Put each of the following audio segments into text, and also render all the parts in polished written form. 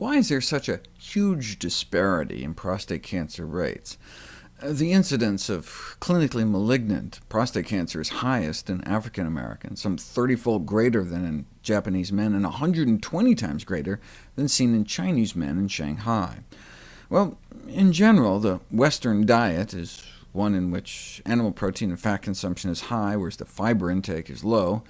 Why is there such a huge disparity in prostate cancer rates? The incidence of clinically malignant prostate cancer is highest in African Americans, some 30-fold greater than in Japanese men, and 120 times greater than seen in Chinese men in Shanghai. Well, in general, the Western diet is one in which animal protein and fat consumption is high, whereas the fiber intake is low.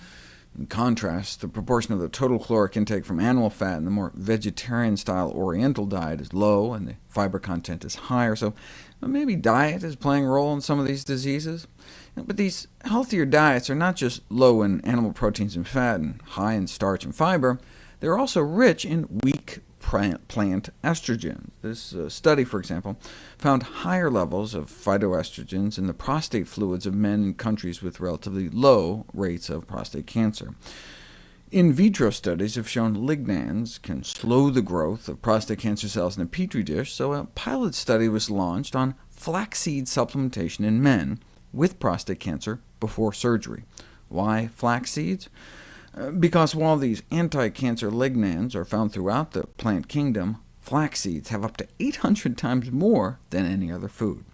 In contrast, the proportion of the total caloric intake from animal fat in the more vegetarian-style Oriental diet is low, and the fiber content is higher, so maybe diet is playing a role in some of these diseases. But these healthier diets are not just low in animal proteins and fat and high in starch and fiber, they're also rich in weak plant estrogens. This study, for example, found higher levels of phytoestrogens in the prostate fluids of men in countries with relatively low rates of prostate cancer. In vitro studies have shown lignans can slow the growth of prostate cancer cells in a petri dish, so a pilot study was launched on flaxseed supplementation in men with prostate cancer before surgery. Why flax seeds? Because while these anti-cancer lignans are found throughout the plant kingdom, flax seeds have up to 800 times more than any other food.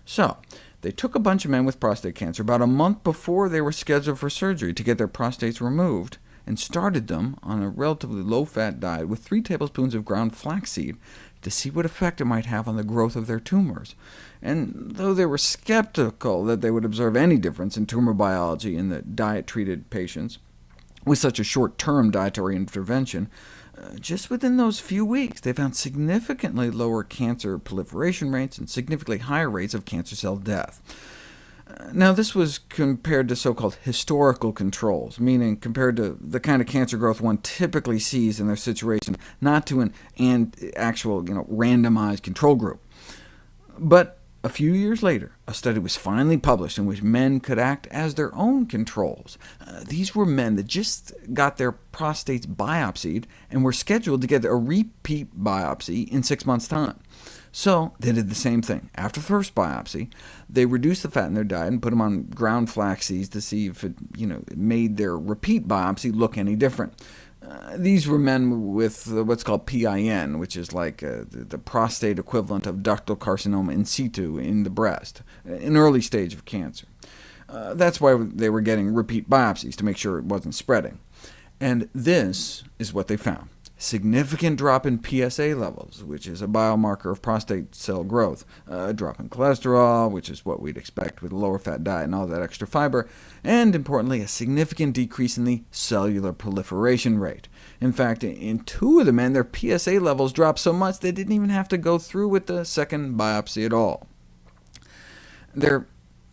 So they took a bunch of men with prostate cancer about a month before they were scheduled for surgery to get their prostates removed, and started them on a relatively low-fat diet with 3 tablespoons of ground flaxseed to see what effect it might have on the growth of their tumors. And though they were skeptical that they would observe any difference in tumor biology in the diet-treated patients, with such a short-term dietary intervention, just within those few weeks they found significantly lower cancer proliferation rates and significantly higher rates of cancer cell death. Now, this was compared to so-called historical controls, meaning compared to the kind of cancer growth one typically sees in their situation, not to an actual randomized control group. But a few years later, a study was finally published in which men could act as their own controls. These were men that just got their prostates biopsied and were scheduled to get a repeat biopsy in 6 months' time. So they did the same thing. After the first biopsy, they reduced the fat in their diet and put them on ground flax seeds to see if it made their repeat biopsy look any different. These were men with what's called PIN, which is like the prostate equivalent of ductal carcinoma in situ in the breast, an early stage of cancer. That's why they were getting repeat biopsies, to make sure it wasn't spreading. And this is what they found. Significant drop in PSA levels, which is a biomarker of prostate cell growth, a drop in cholesterol, which is what we'd expect with a lower fat diet and all that extra fiber, and importantly, a significant decrease in the cellular proliferation rate. In fact, in 2 of the men, their PSA levels dropped so much they didn't even have to go through with the second biopsy at all. There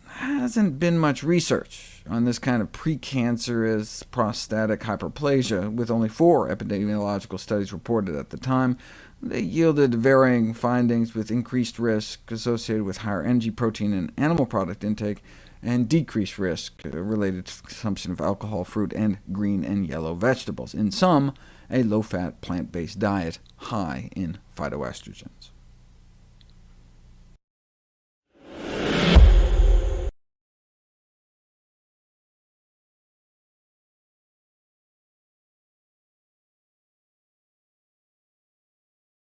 hasn't been much research on this kind of precancerous prostatic hyperplasia, with only 4 epidemiological studies reported at the time. They yielded varying findings, with increased risk associated with higher NG protein and animal product intake, and decreased risk related to consumption of alcohol, fruit, and green and yellow vegetables. In some, a low-fat, plant-based diet high in phytoestrogens.